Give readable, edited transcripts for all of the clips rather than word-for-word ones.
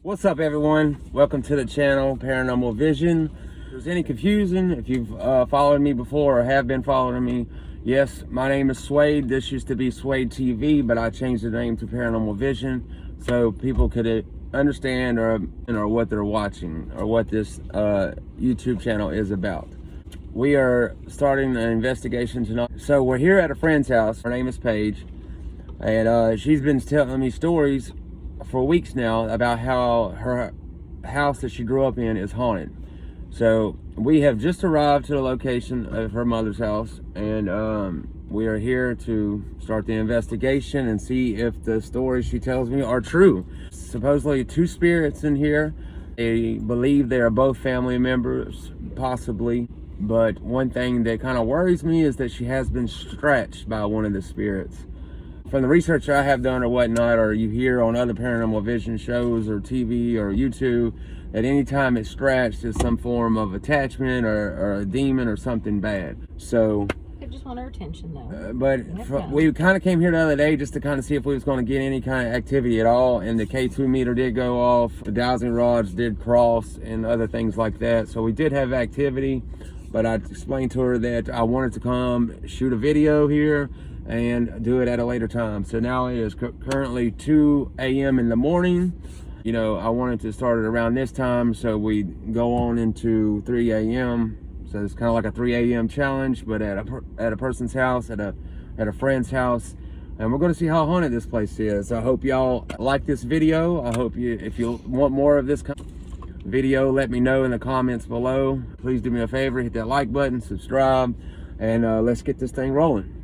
What's up, everyone? Welcome to the channel, Paranormal Vision. If there's any confusion, if you've followed me before or have been following me, yes, my name is Suede. This used to be Suede TV, but I changed the name to Paranormal Vision so people could understand or what they're watching or what this YouTube channel is about. We are starting an investigation tonight. So we're here at a friend's house. Her name is Paige, and she's been telling me stories for weeks now about how her house that she grew up in is haunted. So we have just arrived to the location of her mother's house, and we are here to start the investigation and see if the stories she tells me are true. Supposedly 2 spirits in here. They believe they are both family members, possibly, but one thing that kind of worries me is that she has been scratched by one of the spirits. From the research I have done or whatnot, or you hear on other Paranormal Vision shows or TV or YouTube, that anytime it's scratched is some form of attachment or a demon or something bad. So I just want our attention though. We kind of came here the other day just to kind of see if we was going to get any kind of activity at all, and the K2 meter did go off, the dowsing rods did cross, and other things like that. So we did have activity, but I explained to her that I wanted to come shoot a video here and do it at a later time. So now it is currently 2 a.m. in the morning. You know, I wanted to start it around this time so we go on into 3 a.m. So it's kind of like a 3 a.m. challenge, but at a person's house, at a friend's house, and we're going to see how haunted this place is. I hope y'all like this video. I hope if you want more of this kind of video, let me know in the comments below. Please do me a favor, hit that like button, subscribe, and let's get this thing rolling.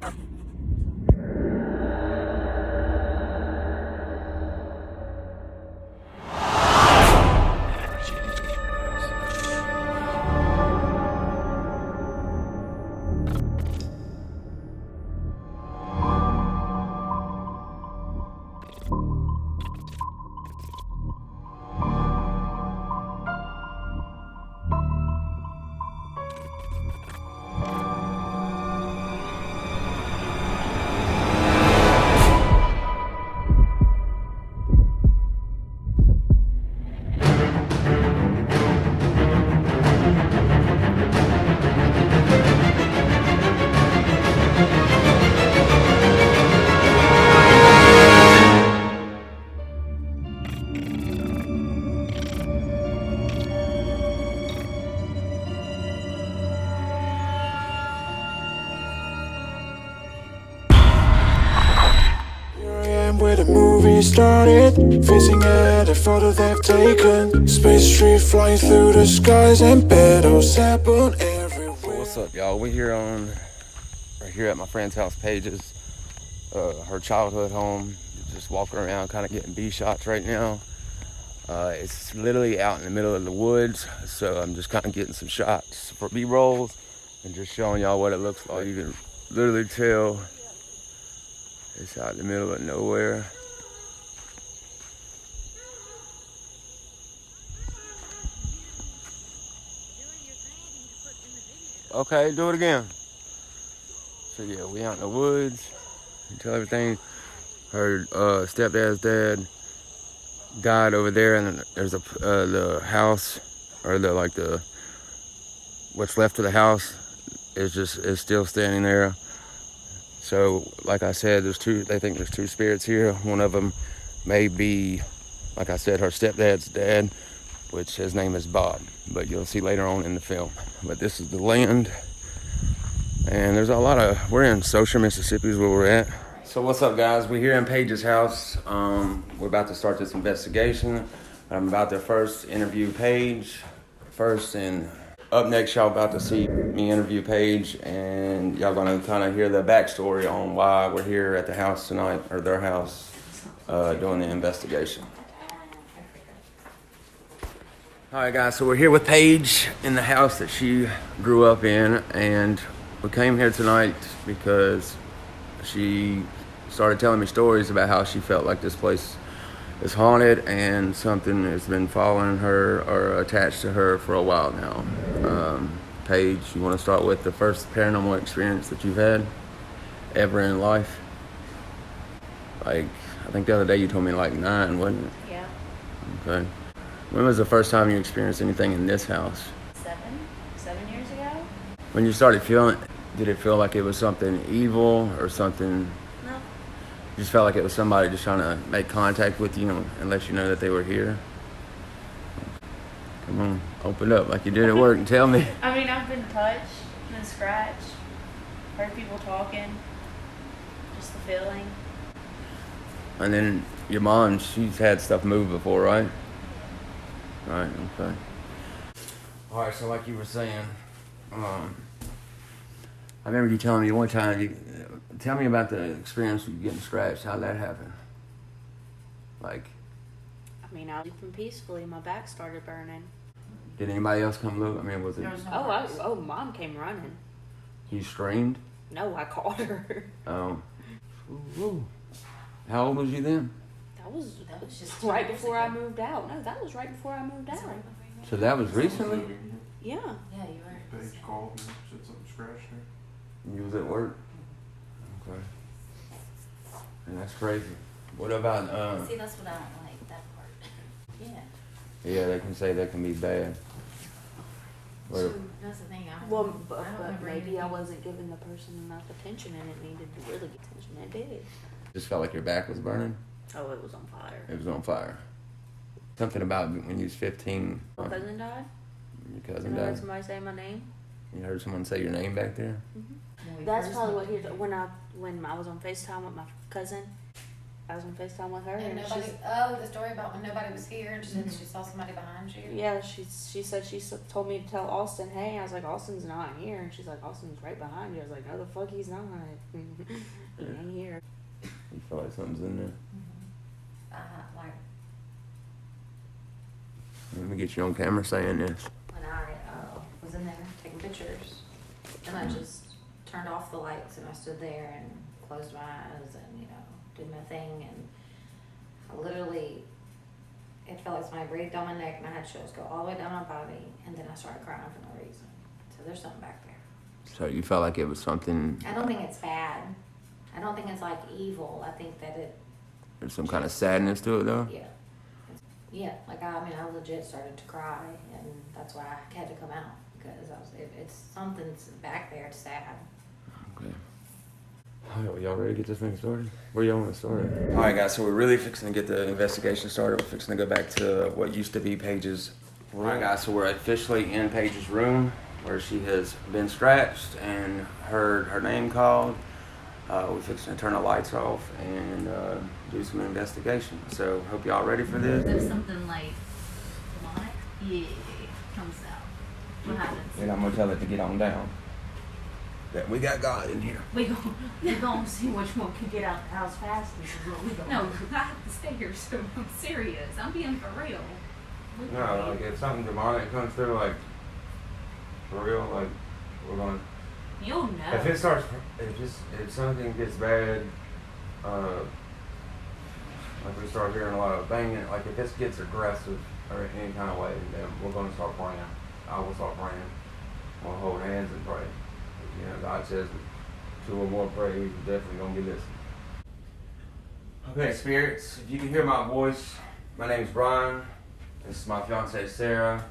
Where the movie started, facing at a photo they've taken. Space tree flying through the skies and battles happen everywhere. What's up, y'all? We're here right here at my friend's house, Paige's, her childhood home. Just walking around, kind of getting B-shots right now. It's literally out in the middle of the woods, so I'm just kind of getting some shots for B-rolls and just showing y'all what it looks like. You can literally tell it's out in the middle of nowhere. Okay, do it again. So yeah, we out in the woods. You tell everything. Her stepdad's dad died over there, and there's the house, or the what's left of the house is still standing there. So, like I said, they think there's 2 spirits here. One of them may be, like I said, her stepdad's dad, which his name is Bob, but you'll see later on in the film. But this is the land, and there's we're in Socia, Mississippi is where we're at. So what's up, guys? We're here in Paige's house. We're about to start this investigation. I'm about to first interview Paige first, and up next, y'all about to see me interview Paige, and y'all gonna kind of hear the backstory on why we're here at the house tonight, or their house, doing the investigation. All right, guys, so we're here with Paige in the house that she grew up in, and we came here tonight because she started telling me stories about how she felt like this place is haunted and something has been following her or attached to her for a while now. Paige, you want to start with the first paranormal experience that you've had ever in life? Like, I think the other day you told me like 9, wasn't it? Yeah. Okay. When was the first time you experienced anything in this house? 7 years ago. When you started feeling, did it feel like it was something evil or something? No. You just felt like it was somebody just trying to make contact with you and let you know that they were here? Come on, open up like you did at work and tell me. I mean, I've been touched, been scratched, heard people talking, just the feeling. And then your mom, she's had stuff move before, right? Right, okay. All right, so like you were saying, I remember you telling me one time, tell me about the experience of getting scratched, how that happened. Like, I mean, I was sleeping peacefully, my back started burning. did anybody else come look? I mean, was it? Mom came running. You screamed? No, I called her. Ooh. How old was you then? That was just right before I moved out. No, that was right before I moved out. So that was recently? Yeah. Yeah, you were. Paige called and said something scratched there. You was at work? Okay. And that's crazy. What about, See, that's what I don't like, that part. Yeah. yeah, they can say that can be bad. What, That's the thing. Well, but I don't remember maybe I anything. wasn't giving the person enough attention, and it needed to really get attention. It did. just felt like your back was burning? Oh, it was on fire. It was on fire. Something about when you was 15. My cousin died. Your cousin And I heard died? somebody say my name. You heard someone say your name back there? When we That's first probably moved what he in. when I was on FaceTime with my cousin. I was on FaceTime with her, And and nobody, she's, the story about when nobody was here and she said she saw somebody behind you. yeah, she said told me to tell Austin, hey. I was like, Austin's not here, and she's like, Austin's right behind you. I was like, no, the fuck he's not. He ain't here. You feel like something's in there? Like Let me get you on camera saying this. when I was in there taking pictures, and I just turned off the lights and I stood there and closed my eyes and did my thing, and I literally, it felt like somebody breathed on my neck and I had chills go all the way down my body, and then I started crying for no reason. So there's something back there. So you felt like it was something, I don't think it's bad. I don't think it's like evil. I think that there's some kind of sadness to it though? yeah. Yeah, like I legit started to cry, and that's why I had to come out, because it's something's back there. It's sad. Okay. Alright, y'all ready to get this thing started? Where y'all want to start? Alright guys, so we're really fixing to get the investigation started. We're fixing to go back to what used to be Paige's room. Alright guys, so we're officially in Paige's room where she has been scratched and heard her name called. We're fixing to turn the lights off and do some investigation. So hope y'all ready for this. If something like demonic, comes out, what happens? And I'm gonna tell it to get on down. That we got God in here. We gonna see which one can get out the house fastest. No, I have to stay here, so I'm serious. I'm being for real. No, like if something demonic comes through, like for real, like we're gonna. You'll know. If it starts, if something gets bad, like we start hearing a lot of banging, like if this gets aggressive or any kind of way, then we're gonna start praying. I will start praying. We'll hold hands and pray. God says, two or more pray, we're definitely gonna be listening. Okay, spirits, if you can hear my voice, my name is Brian. This is my fiancée Sarah,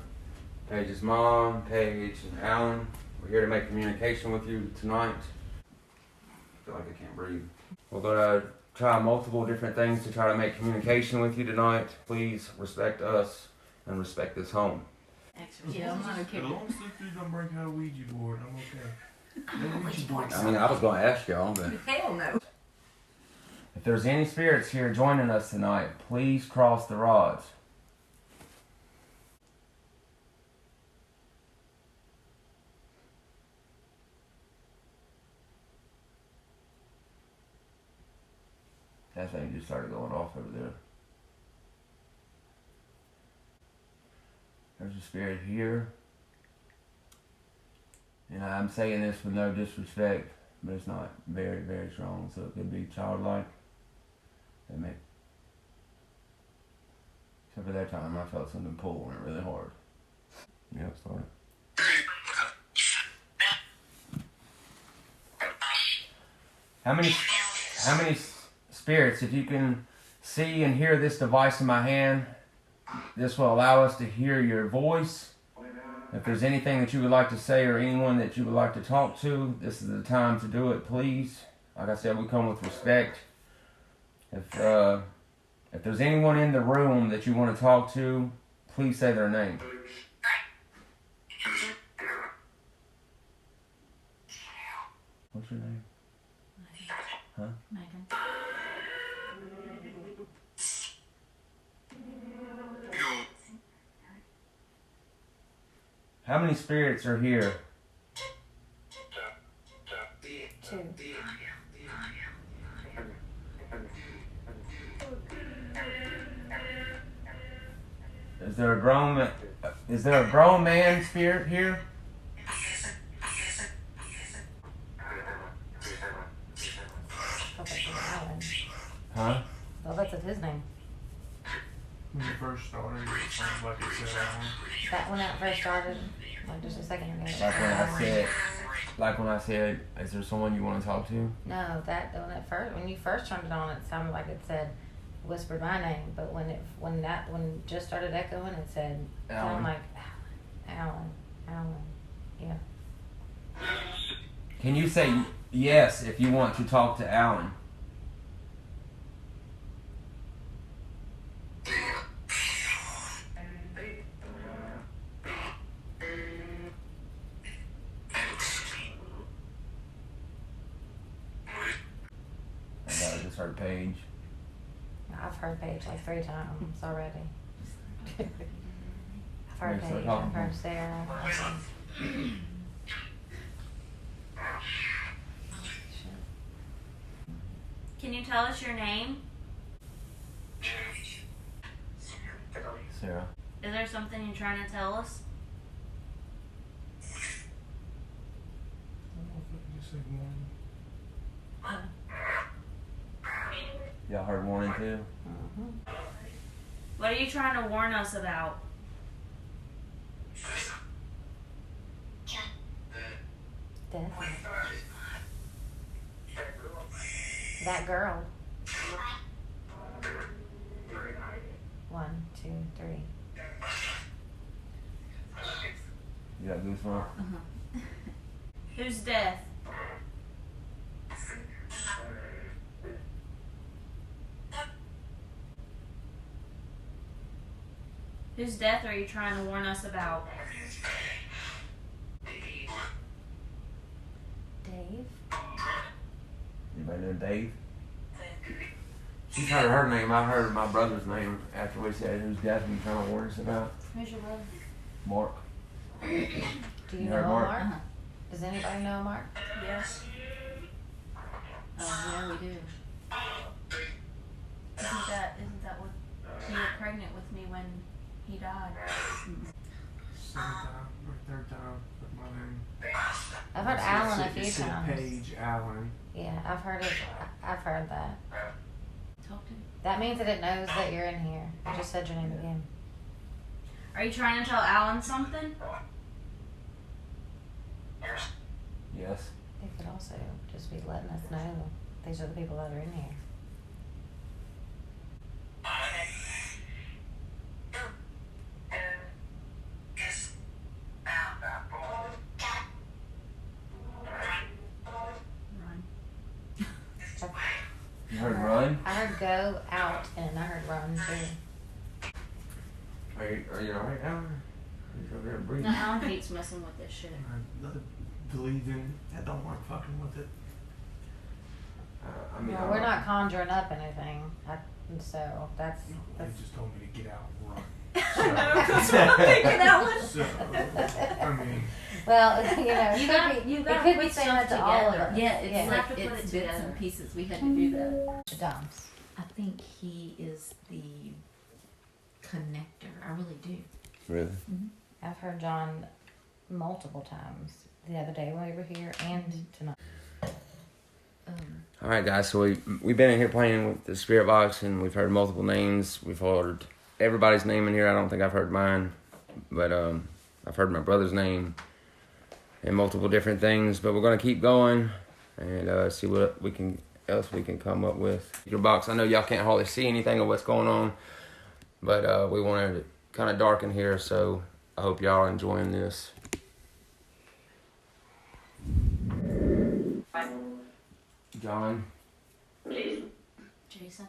Paige's mom, Paige and Alan. We're here to make communication with you tonight. I feel like I can't breathe. We're gonna try multiple different things to try to make communication with you tonight. Please respect us and respect this home. Yeah, I'm not okay. As long as you don't break out a Ouija board, I'm okay. I mean, I was gonna ask y'all, but Hell no. if there's any spirits here joining us tonight, please cross the rods. That thing just started going off over there. There's a spirit here. And I'm saying this with no disrespect, but it's not very, very strong, so it could be childlike. They may. Except for that time, I felt something pull on it really hard. Yeah, sorry. How many spirits, if you can see and hear this device in my hand, This will allow us to hear your voice. If there's anything that you would like to say or anyone that you would like to talk to, this is the time to do it, please. Like I said, we come with respect. If there's anyone in the room that you want to talk to, please say their name. What's your name? Huh? Megan. How many spirits are here? 2. Is there a grown man spirit here? Huh? Well, that's his name. When you first started, it sounds like it said Alan. That when that first started, like just a second ago. Like when I said, is there someone you want to talk to? No, when you first turned it on, it sounded like it said, whispered my name. But when it just started echoing, it said, Alan. sounded like Alan. Yeah. Can you say yes if you want to talk to Alan? I just heard Paige. I've heard Paige like 3 times already. I've heard Start Paige. talking I've to heard him. Sarah. Can you tell us your name? Sarah. Is there something you're trying to tell us? Just like one. Y'all heard warning too? Mm-hmm. What are you trying to warn us about? Death. That girl. 1, 2, 3. You got goosebumps? Who's death? Whose death are you trying to warn us about? Dave. Anybody know Dave? She's heard her name. I heard my brother's name after we said whose death are you trying to warn us about? Who's your brother? Mark. Do you You know heard a Mark? Mark? Does anybody know a Mark? Yes. Oh, yeah, we do. Isn't that what you were pregnant with me when he died? Second time or third time with my name. I've heard Alan a It few said times. Paige Allen. Yeah, I've heard it. I've heard that. Talk to him. That means that it knows that you're in here. I just said your name again. Are you trying to tell Alan something? Yes. It could also just be letting us know these are the people that are in here. Run. You heard run? I heard go out and I heard run too. Are you alright, Alan? He's over there breathing. Alan hates messing with this shit. I believe in. I don't like fucking with it. I mean, Well, we're not conjuring up anything, so that's. They just told me to get out and run. That's what I'm thinking, Alan. So, I mean, Well, you know, You it got could be, you it got could to be put saying stuff that to all of together. us. Yeah, it's You like have to put it's it bits together. and pieces. We had to do that. Dumps. I think he is the connector. I really do. Really? I've heard John multiple times the other day when we were here and tonight. Alright guys, so we've been in here playing with the spirit box and we've heard multiple names. We've heard everybody's name in here. I don't think I've heard mine. But I've heard my brother's name and multiple different things. But we're gonna keep going and see what else we can come up with. Your box. I know y'all can't hardly see anything of what's going on. But we wanted it kind of dark in here, so I hope y'all are enjoying this. John. Jason.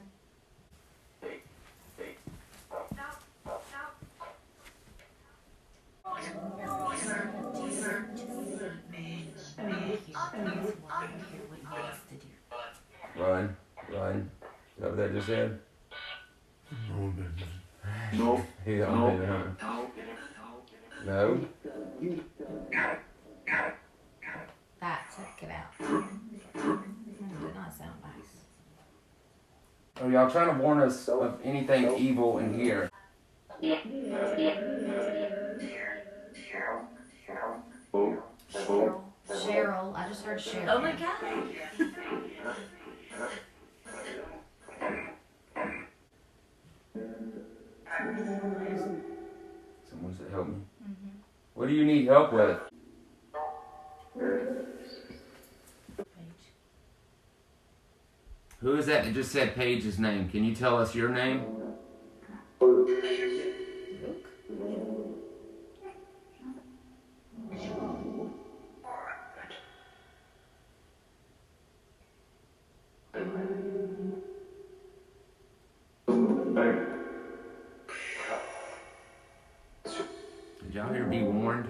Run. Is that what that just said? No. He don't do that, huh? No? That took it out. Did not sound nice. Are y'all trying to warn us of anything evil in here? Cheryl. I just heard Cheryl. Oh my god. Someone said help me. Mm-hmm. What do you need help with? Paige. Who is that just said Paige's name? Can you tell us your name? Did y'all hear be warned?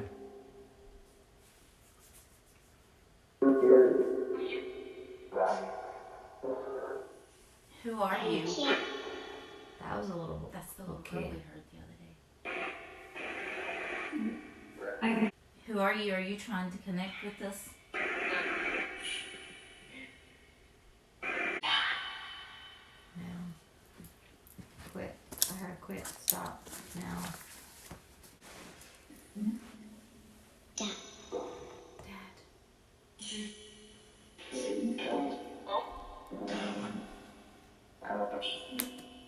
Who are you? That was a little. That's the little girl we heard the other day. Who are you? Are you trying to connect with us? No. Quit. I heard quit. Stop. Now. Dad. Dad.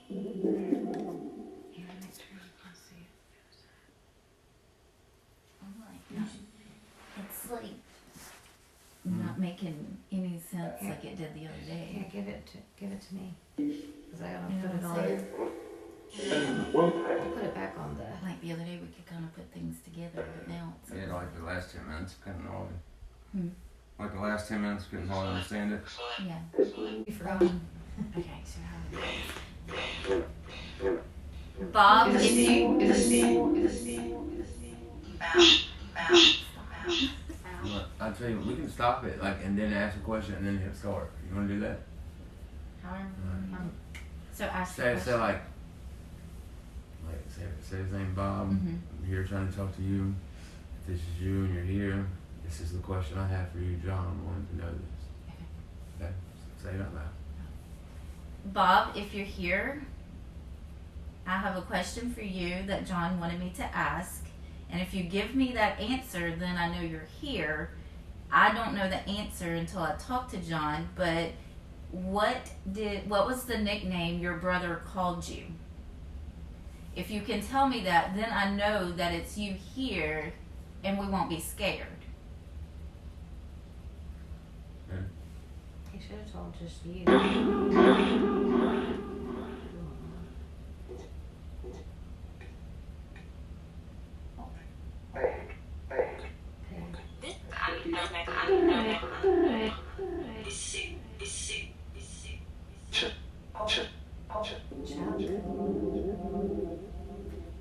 Here, make sure you can see it. I'm like, no. It's like not making any sense like it did the other Here, day. give it to me. Cause I gotta You know put it what on. I'm saying? I'll put it back on the. Like the other day we could kind of put things together, but now it's Yeah, like the last 10 minutes, couldn't hardly. Hmm. Like the last 10 minutes, couldn't hardly understand it. yeah. You forgot. Okay, so how? Bob, if you Look, I'll tell you, we can stop it, like, and then ask a question and then hit start. You want to do that? however, so ask the Say question. like say his name, Bob. Mhm. I'm here trying to talk to you. If this is you and you're here, this is the question I have for you, John. I wanted to know this. Okay? Say it out loud. Bob, if you're here, I have a question for you that John wanted me to ask. And if you give me that answer, then I know you're here. I don't know the answer until I talk to John, but what was the nickname your brother called you? If you can tell me that, then I know that it's you here and we won't be scared. He should have told just you.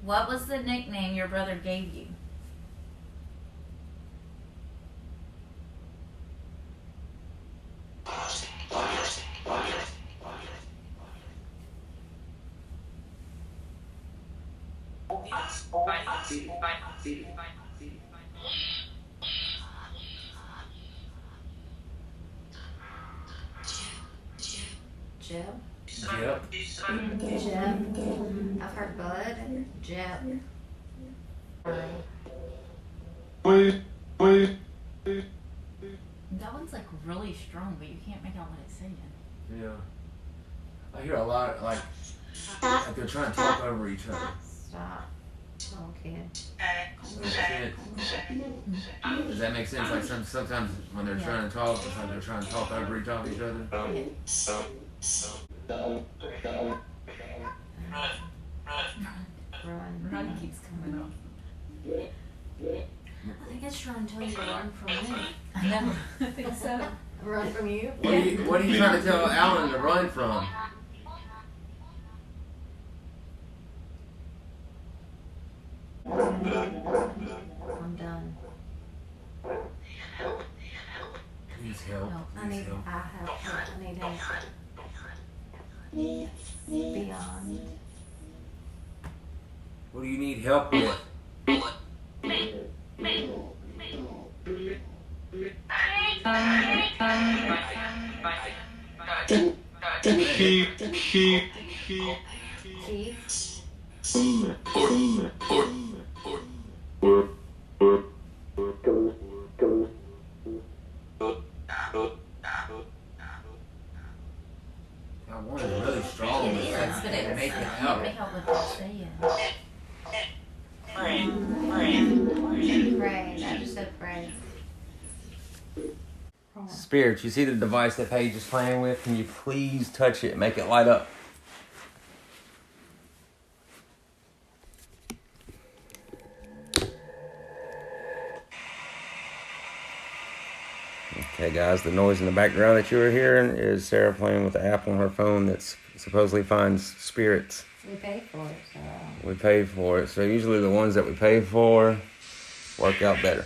What was the nickname your brother gave you? Jeb. Yep. Jeb. I've heard Bud. Jeb. That one's like really strong, but you can't make out what it's saying. Yeah. I hear a lot, like they're trying to talk over each other. Stop. Little kid. Does that make sense? Like sometimes when they're trying to talk, it's like they're trying to talk over each other. Run keeps coming up. I think it's trying to tell you to run from me. I know. I think so. Run from you? What are you trying to tell Alan to run from? I'm done. Please help. No, I need help. I need help. Beyond. What do you need help with? Keith. That one is really strong. It is, but it make it can't help. really help what they're saying. Pray. I just said pray. Spirit, you see the device that Paige is playing with? Can you please touch it and make it light up? Okay, guys, the noise in the background that you were hearing is Sarah playing with the app on her phone that supposedly finds spirits. We paid for it, so. We paid for it, so usually the ones that we pay for work out better.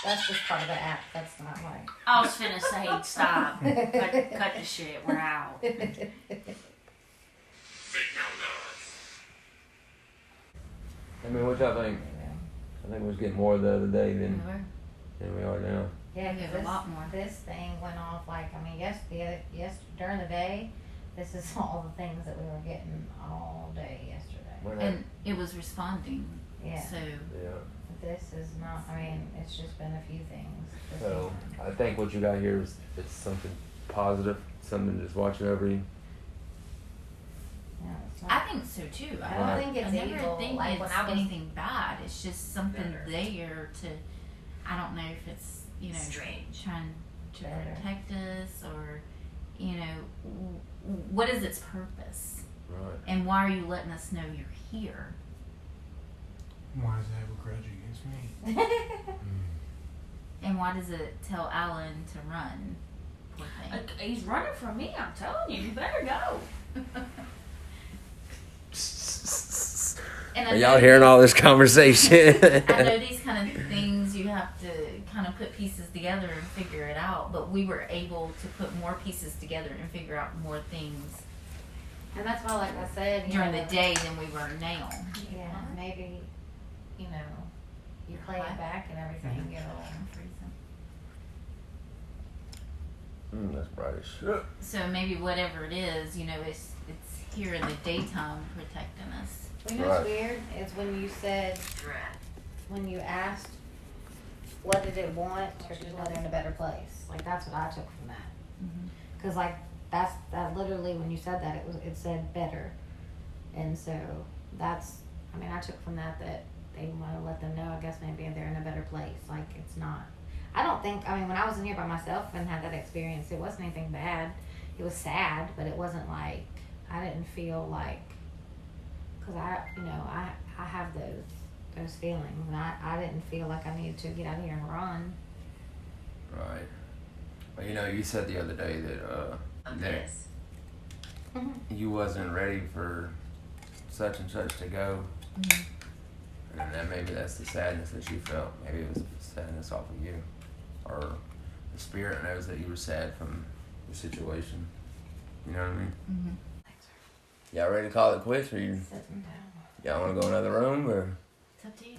That's just part of the app. That's not like. I was finna say, stop. Cut the shit. We're out. I mean, what y'all think? I think we was getting more the other day than we are now. Yeah, We have because a lot more. this thing went off like, I mean, yes, during the day, this is all the things that we were getting all day yesterday. And it was responding. Yeah. So, Yeah. This is not, I mean, it's just been a few things. So I think what you got here is it's something positive, something just watching over you. Yeah, it's I not, think so too. I don't think it's I never evil. think Like, it's when I was- anything bad. It's just something there to, I don't know if it's, Strange. trying to Better. protect us or, what is its purpose? Right. And why are you letting us know you're here? Why does it have a grudge against me? And why does it tell Alan to run? Poor thing. He's running from me, I'm telling you. You better go. And I Are know y'all hearing all this conversation? I know these kind of things you have to kind of put pieces together and figure it out, but we were able to put more pieces together and figure out more things And that's why, like I said, during the day than we were now. Yeah, maybe, you play it back and everything, That's bright as shit. So maybe whatever it is, it's here in the daytime protecting us. You know what's weird is when you asked, what did it want, or just let her in a better place. Like, that's what I took from that. Cause like, that literally, when you said that, it said better. And so I took from that they want to let them know, I guess maybe they're in a better place. Like, it's not, when I was in here by myself and had that experience, it wasn't anything bad. It was sad, but it wasn't like, I didn't feel like, cause I have those feelings, and I didn't feel like I needed to get out of here and run. Right. Well, you said the other day that you wasn't ready for such and such to go. And then maybe that's the sadness that you felt. Maybe it was sadness off of you. Or the spirit knows that you were sad from the situation. You know what I mean? Y'all ready to call it quits, or y'all want to go in another room, or? It's up to you.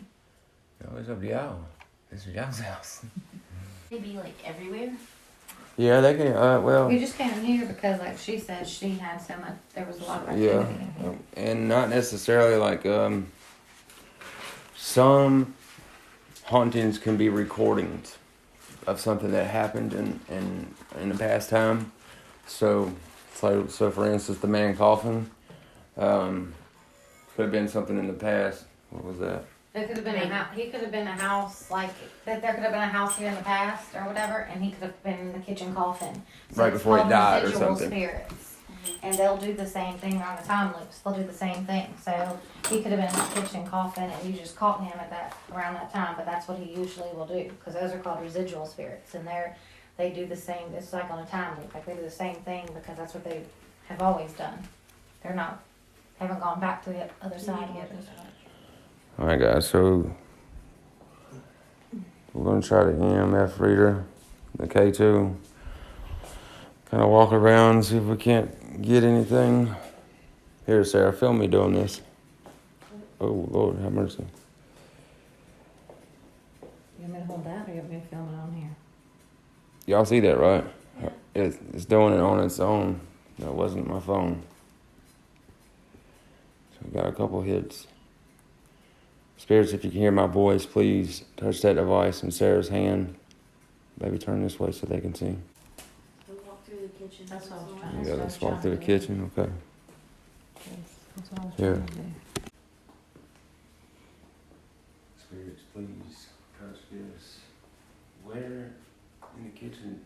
No, it's up to y'all. This is y'all's house. They be like everywhere. Yeah, they can. Well. We just came here because, like she said, she had so much. There was a lot of activity in here. And not necessarily like some hauntings can be recordings of something that happened in the past time. So for instance, the man coffin could have been something in the past. What was that? There could have been he could have been a house like that. There could have been a house here in the past or whatever, and he could have been in the kitchen coffin. So Right it's before he called died or residual something. Spirits, and they'll do the same thing on the time loops. They'll do the same thing. So he could have been in the kitchen coffin, and you just caught him at that around that time. But that's what he usually will do, because those are called residual spirits, and they do the same. It's like on a time loop. Like they do the same thing because that's what they have always done. They're not haven't gone back to the other side yet. All right, guys. So we're gonna try the EMF reader, the K2. Kind of walk around and see if we can't get anything. Here, Sarah, film me doing this. Oh Lord, have mercy. You want me to hold that, or you want me to film it on here? Y'all see that, right? Yeah. It's doing it on its own. That wasn't my phone. So we got a couple hits. Spirits, if you can hear my voice, please touch that device in Sarah's hand. Baby, turn this way so they can see. We'll walk through the kitchen. That's what I was trying to Yeah, let's walk through the kitchen. Okay. That's what I was Here. trying to do. Spirits, please touch this. Where in the kitchen?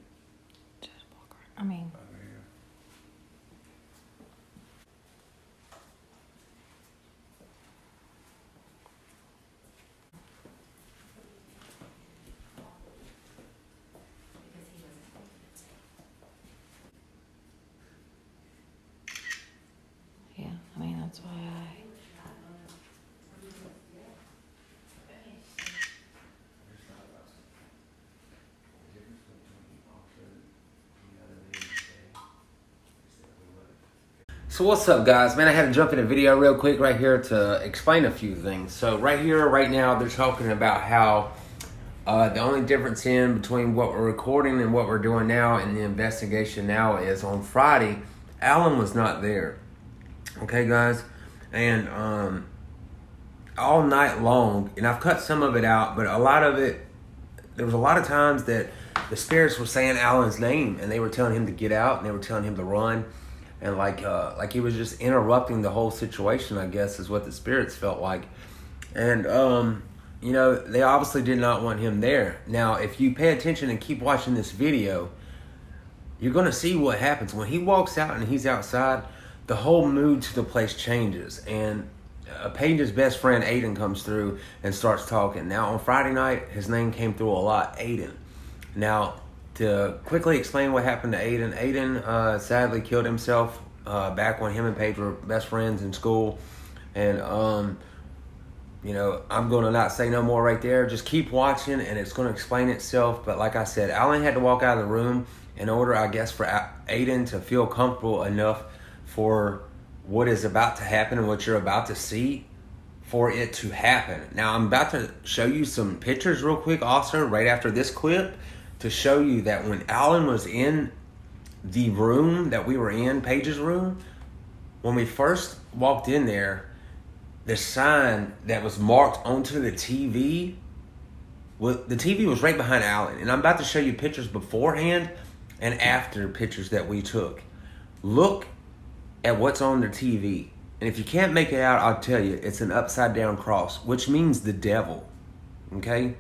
Just walk around. I mean, Over here. yeah. I mean, that's why So what's up, guys? Man, I had to jump in a video real quick right here to explain a few things. So right here, right now, they're talking about how the only difference in between what we're recording and what we're doing now and the investigation now is on Friday, Alan was not there. Okay, guys? And all night long, and I've cut some of it out, but a lot of it, there was a lot of times that the spirits were saying Alan's name, and they were telling him to get out, and they were telling him to run. And like he was just interrupting the whole situation, I guess, is what the spirits felt like. And, you know, they obviously did not want him there. Now, if you pay attention and keep watching this video, you're going to see what happens. When he walks out and he's outside, the whole mood to the place changes. And Paige's best friend, Aiden, comes through and starts talking. Now, on Friday night, his name came through a lot, Aiden. Now, to quickly explain what happened to Aiden, Aiden sadly killed himself back when him and Paige were best friends in school. And, you know, I'm going to not say no more right there. Just keep watching and it's going to explain itself. But like I said, Alan had to walk out of the room in order, I guess, for Aiden to feel comfortable enough for what is about to happen and what you're about to see for it to happen. Now, I'm about to show you some pictures real quick also right after this clip, to show you that when Alan was in the room that we were in, Paige's room, when we first walked in there, the sign that was marked onto the TV, the TV was right behind Alan. And I'm about to show you pictures beforehand and after pictures that we took. Look at what's on the TV. And if you can't make it out, I'll tell you, it's an upside down cross, which means the devil, okay?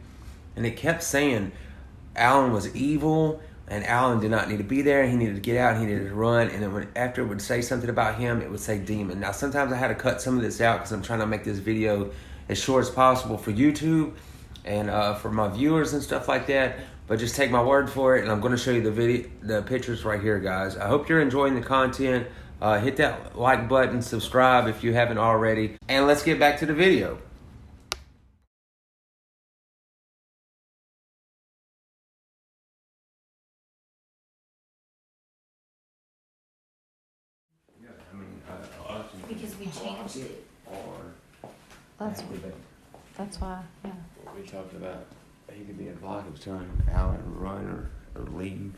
And it kept saying Alan was evil, and Alan did not need to be there. He needed to get out. He needed to run. And then after it would say something about him, it would say demon. Now, sometimes I had to cut some of this out because I'm trying to make this video as short as possible for YouTube and for my viewers and stuff like that. But just take my word for it, and I'm going to show you the pictures right here, guys. I hope you're enjoying the content. Hit that like button, subscribe if you haven't already, and let's get back to the video. Because we changed it. that's why. Yeah. We talked about he could be a block of telling Alan to run or leave.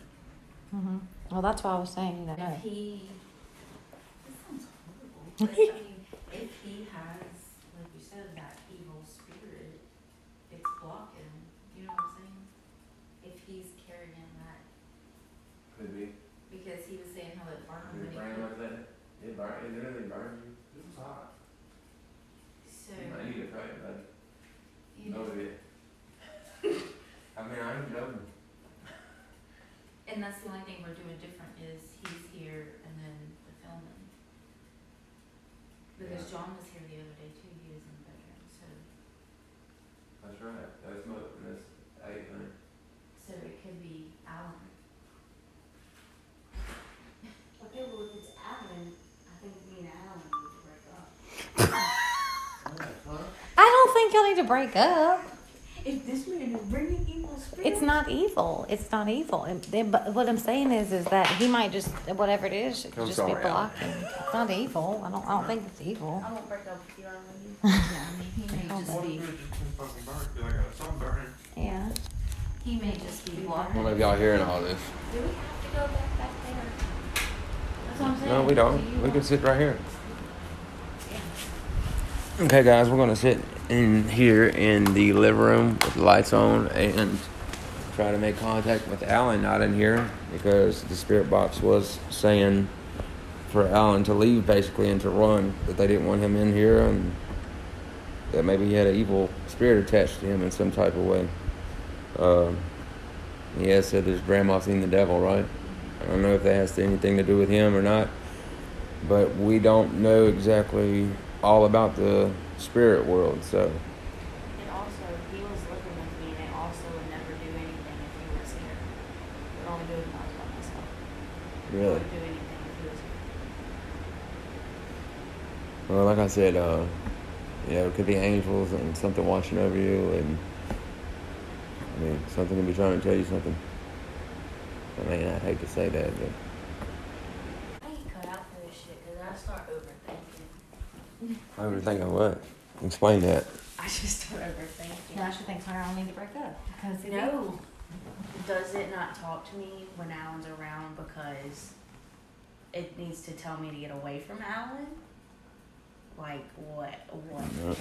Mm-hmm. Well, that's why I was saying that. If he, this sounds horrible, but I mean, if he has, like you said, that evil spirit, it's blocking, you know what I'm saying? If he's carrying that, Could be. because he was saying how it burned when he like that? It literally burned you. It was hot. So, I need to pray, buddy. Oh, yeah. I mean, I ain't joking. And that's the only thing we're doing different is he's here and then the filming. Because Yeah. John was here the other day too, he was in the bedroom, so That's right. That's eight, honey. so it could be Alan. Okay, well if it's Alan, I think me and Alan need to break up. I don't think y'all need to break up. If this man is bringing evil spirits. It's not evil. It's not evil. But what I'm saying is that he might just whatever it is, it could I'm just sorry, be blocking. It's not evil. I don't think it's evil. I won't break up with you, I love you. Yeah, I mean, he may just What be, if it just been fucking burnt? Be like a sunburn. Yeah. he may just be I don't blocking. know if y'all hearing all this. Do we have to go back there? That's what I'm saying. No, we Do don't. you We can want- sit right here. Okay, guys, we're gonna sit in here in the living room with the lights on and try to make contact with Alan not in here because the spirit box was saying for Alan to leave basically and to run, that they didn't want him in here and that maybe he had an evil spirit attached to him in some type of way. He has said his grandma seen the devil, right? I don't know if that has anything to do with him or not, but we don't know exactly all about the spirit world, so And also, he was living with me, and I also would never do anything if he was here. Would only do it when I was by myself. really. Wouldn't do anything if he was here. Well, like I said, it could be angels and something watching over you, and I mean, something can be trying to tell you something. I mean, I'd hate to say that, but I ain't cut out for this shit, because I start overthinking. I would think of what? Explain that. I just start overthinking. Now she thinks her and I need to break up because No. Does it not talk to me when Alan's around because it needs to tell me to get away from Alan? Like what? No.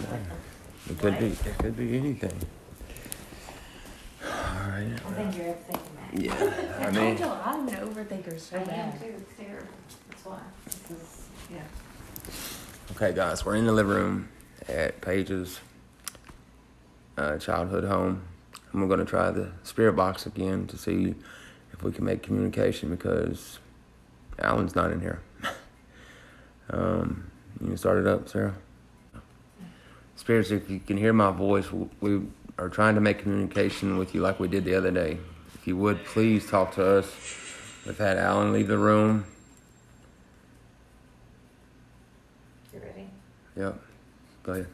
It could be. It could be anything. All right. I think you're overthinking that. Yeah. I I mean, told you I'm an overthinker so I am bad. too. It's terrible. That's why. This is yeah. okay, guys, we're in the living room at Paige's childhood home. And we're going to try the spirit box again to see if we can make communication because Alan's not in here. You can start it up, Sarah. Spirits, if you can hear my voice, we are trying to make communication with you like we did the other day. If you would, please talk to us. We've had Alan leave the room. You ready? Yep. Go ahead.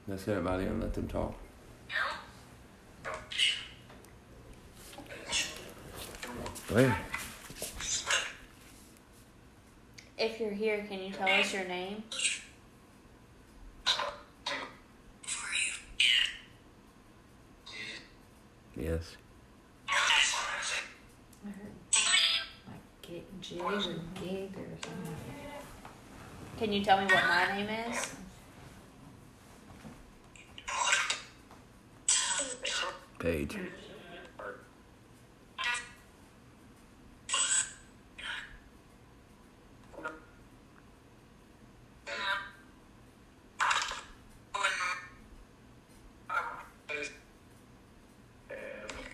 Let's hit it by the end. Let them talk. Go ahead. If you're here, can you tell us your name? Yes. I heard like jig or gig or something. Can you tell me what my name is? Paige.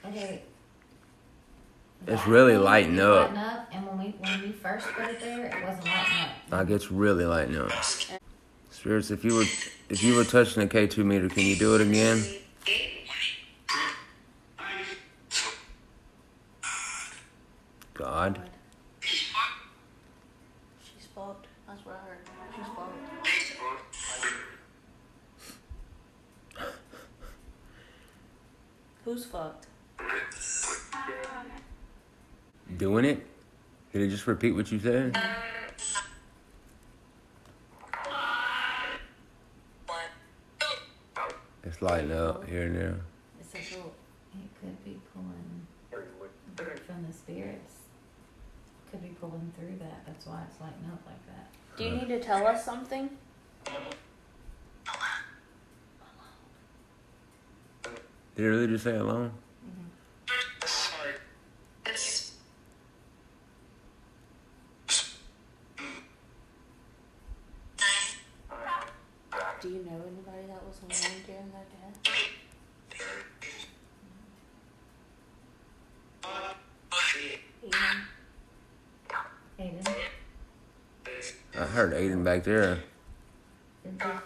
Okay. It's really lighting up. Lighting up, and when we first put it there, it wasn't lighting up. Like it's really lighting up. Spirits, if you were touching the K2 meter, can you do it again? God. She's fucked. That's what I heard. She's fucked. Who's fucked? Doing it? Did it just repeat what you said? It's lighting up here and there. It's a little, it could be pulling from the spirits. Could be pulling through that. That's why it's lighting up like that. Do you need to tell us something? Did it really just say alone? Do you know anybody that was alone during their death? Ian? Aiden. I heard Aiden back there. Cynthia.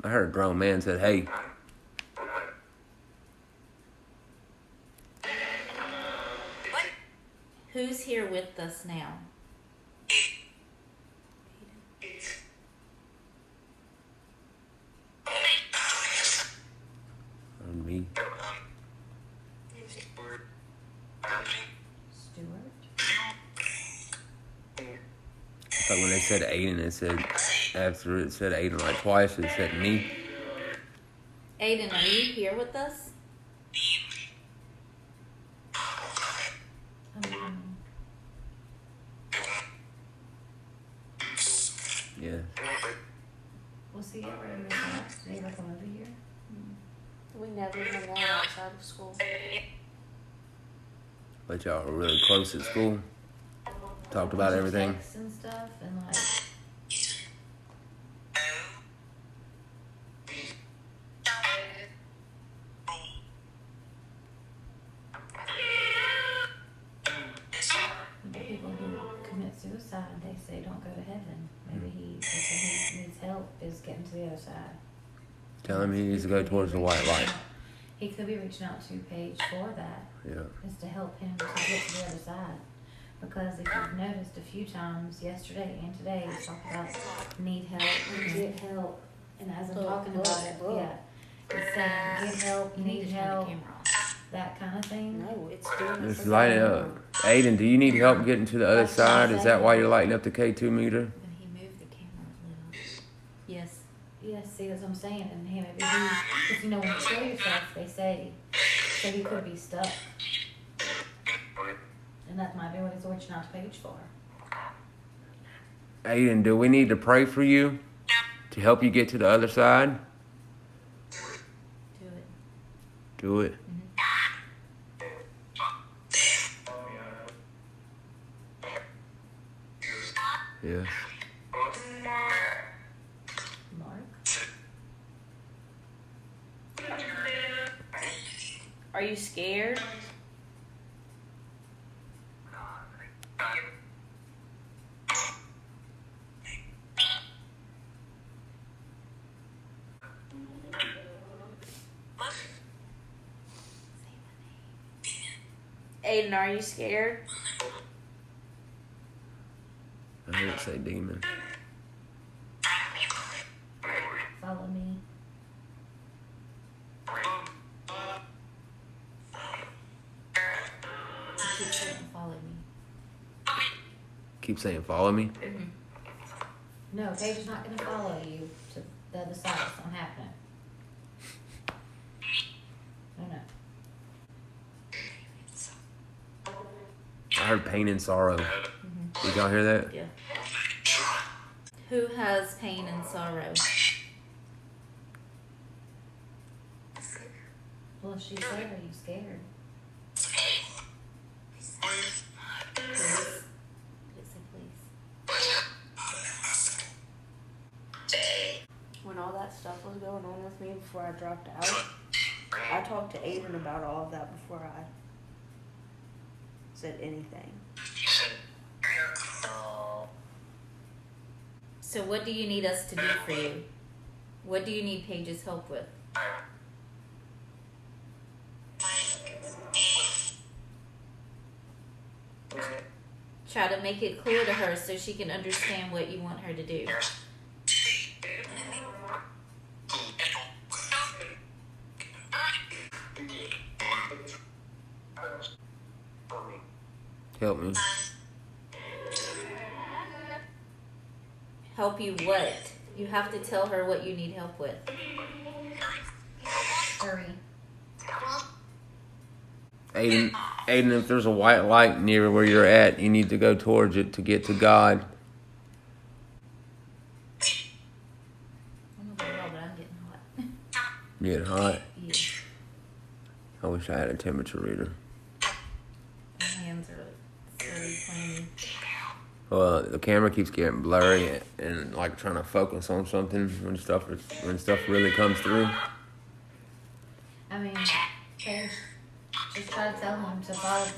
I heard a grown man said, "Hey." Who's here with us now? Me. Stewart. But when they said Aiden, it said, after it said Aiden like twice, it said me. Aiden, are you here with us? Yeah. Was he ever in the house? Did he ever come over here? We never hung out outside of school. But y'all were really close at school. Talked about Did you everything. text and stuff and like. People who commit suicide, they say don't go to heaven. Maybe he needs help is getting to the other side. Telling me he needs to go towards the white light. He could be reaching out to Paige for that. Yeah. Is to help him to get to the other side. Because if you've noticed a few times yesterday and today, we talk about need help, get help. And as I'm talking about it, yeah, it's saying get help, You need need to turn the help, camera off. that kind of thing. No, it's doing it Just for light it them. up. Aiden, do you need help getting to the other side? Is that why you're lighting up the K2 meter? But he moved the camera a little. Yes. Yes, see, that's what I'm saying. And maybe because you know, when you show yourself, they say, so he could be stuck. And that might be what he's reaching out to Paige for. Aiden, do we need to pray for you to help you get to the other side? Do it. Do it. Yes. Mark? Are you scared? Aiden, are you scared? I didn't say demon. Follow me. Keep saying follow me. Keep saying, follow me. No, Paige's not going to follow you to the other side. It's not happening. No. I heard pain and sorrow. Did y'all hear that? Yeah. Who has pain and sorrow? Well, if she's there, are you scared? Please. Did it say please? When all that stuff was going on with me before I dropped out, I talked to Aiden about all of that before I said anything. So what do you need us to do for you? What do you need Paige's help with? Try to make it clear to her so she can understand what you want her to do. Help me. Help you what? You have to tell her what you need help with. Hurry. Aiden, if there's a white light near where you're at, you need to go towards it to get to God. I don't know about y'all, but I'm getting hot. You getting hot? Yeah. I wish I had a temperature reader. My hands are so clammy. Well, the camera keeps getting blurry and like trying to focus on something when stuff really comes through. I mean, Paige, just try to tell him to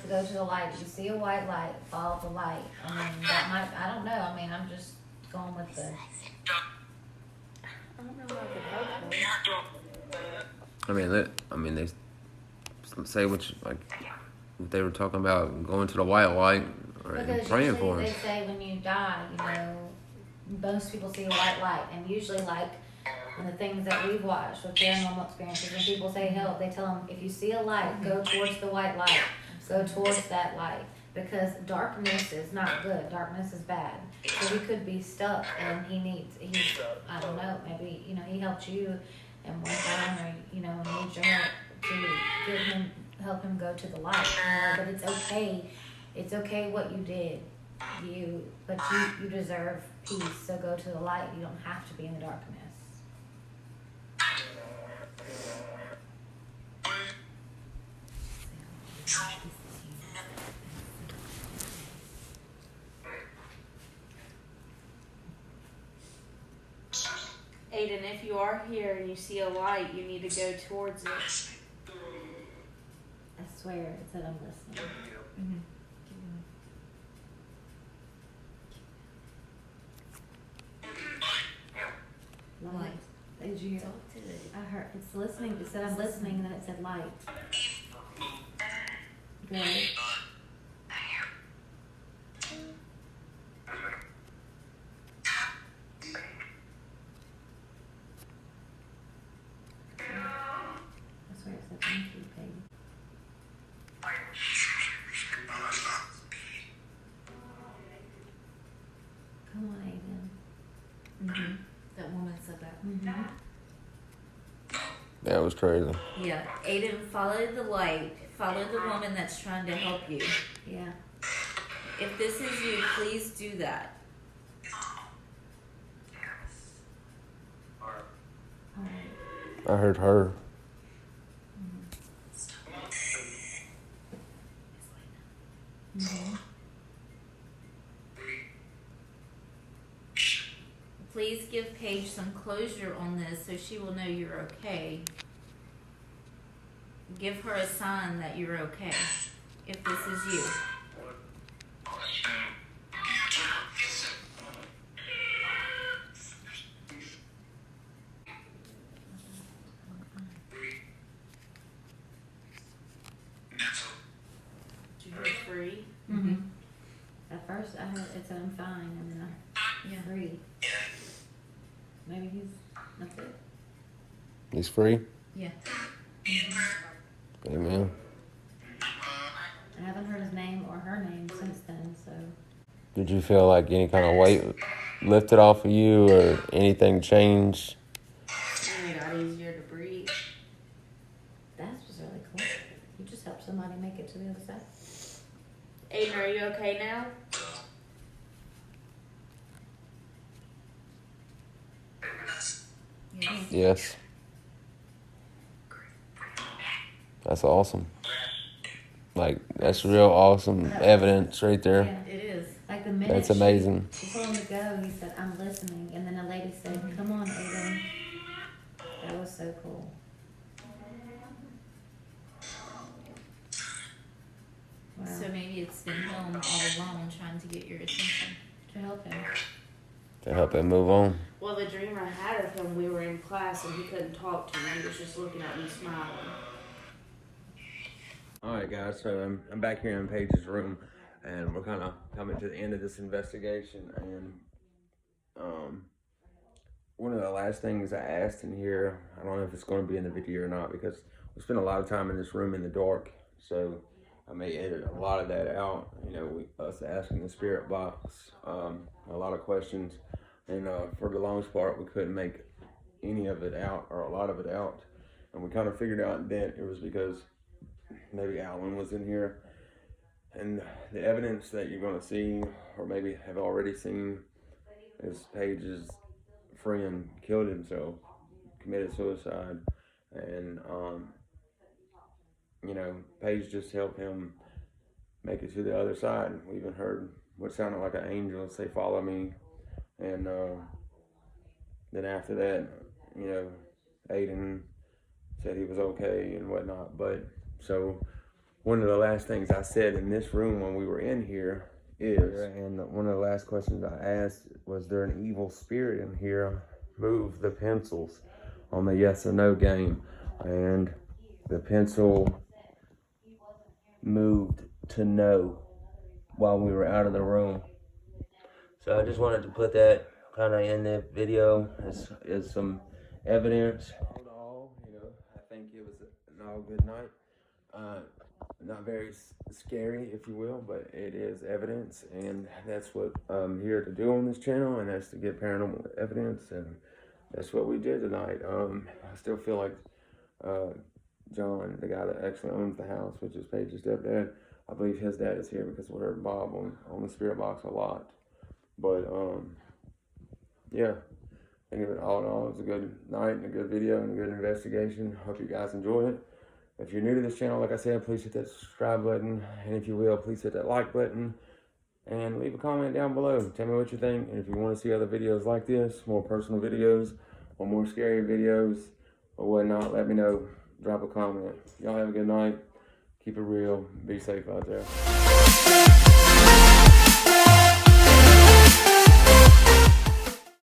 go to the light. If you see a white light, follow the light. I mean, that might, I don't know. I mean, I'm just going with the. I don't know how I could help him. I mean, they say what they were talking about going to the white light and Because praying usually for they him. say when you die, most people see a white light, and usually like in the things that we've watched with paranormal experiences, when people say help, they tell them if you see a light, go towards the white light, go towards that light, because darkness is not good. Darkness is bad. So he could be stuck, and I don't know, maybe he helped you, and one time, or needs your help to help him go to the light. But it's okay. It's okay what you did. But you deserve peace. So go to the light. You don't have to be in the darkness. Aiden, if you are here and you see a light, you need to go towards it. I swear it said I'm listening. Mm-hmm. Light. Did you hear? Talk to it. I heard it's listening. It said I'm listening, and then it said light. Good. I swear it said thank you, baby. Come on, Aiden. Mm-hmm. That woman said that. Mm-hmm. That was crazy. Yeah, Aiden, follow the light. Follow the woman that's trying to help you. Yeah. If this is you, please do that. All right. I heard her. Mm-hmm. Please give Paige some closure on this so she will know you're okay. Give her a sign that you're okay. If this is you. You're free. Mm-hmm. At first, I heard it said I'm fine, and then I'm free. Maybe that's it. He's free. Yeah. Amen. I haven't heard his name or her name since then, so. Did you feel like any kind of weight lifted off of you or anything changed? It got easier to breathe. That was really cool. You just helped somebody make it to the other side. Aiden, are you okay now? Yes. Yes. That's awesome. Like, that's real awesome evidence right there. Yeah. It is. Like the minute That's amazing. She told him to go, he said, I'm listening. And then the lady said, come on, Aiden. That was so cool. Wow. So maybe it's been him all along trying to get your attention. To help him. To help him move on. Well, the dream I had of him, we were in class and he couldn't talk to me. He was just looking at me smiling. Alright guys, so I'm back here in Paige's room and we're kind of coming to the end of this investigation, and one of the last things I asked in here, I don't know if it's going to be in the video or not because we spent a lot of time in this room in the dark, so I may edit a lot of that out, us asking the spirit box a lot of questions, and for the longest part we couldn't make any of it out or a lot of it out, and we kind of figured out that it was because maybe Alan was in here, and the evidence that you're going to see or maybe have already seen is Paige's friend killed himself, committed suicide, and you know, Paige just helped him make it to the other side. We even heard what sounded like an angel say, "Follow me." And then after that, you know, Aiden said he was okay and whatnot. But so one of the last things I said in this room when we were in here is, and one of the last questions I asked was, there an evil spirit in here? Move the pencils on the yes or no game. And the pencil moved to no while we were out of the room. So I just wanted to put that kind of in the video as some evidence. All, you know, I think it was an all good night. Not very scary, if you will, but it is evidence, and that's what I'm here to do on this channel, and that's to get paranormal evidence, and that's what we did tonight. I still feel like John, the guy that actually owns the house, which is Paige's stepdad, I believe his dad is here because we heard Bob on the spirit box a lot. But yeah, I think all in all, it was a good night and a good video and a good investigation. Hope you guys enjoy it. If you're new to this channel, like I said, please hit that subscribe button. And if you will, please hit that like button. And leave a comment down below. Tell me what you think. And if you want to see other videos like this, more personal videos, or more scary videos, or whatnot, let me know. Drop a comment. Y'all have a good night. Keep it real. Be safe out there.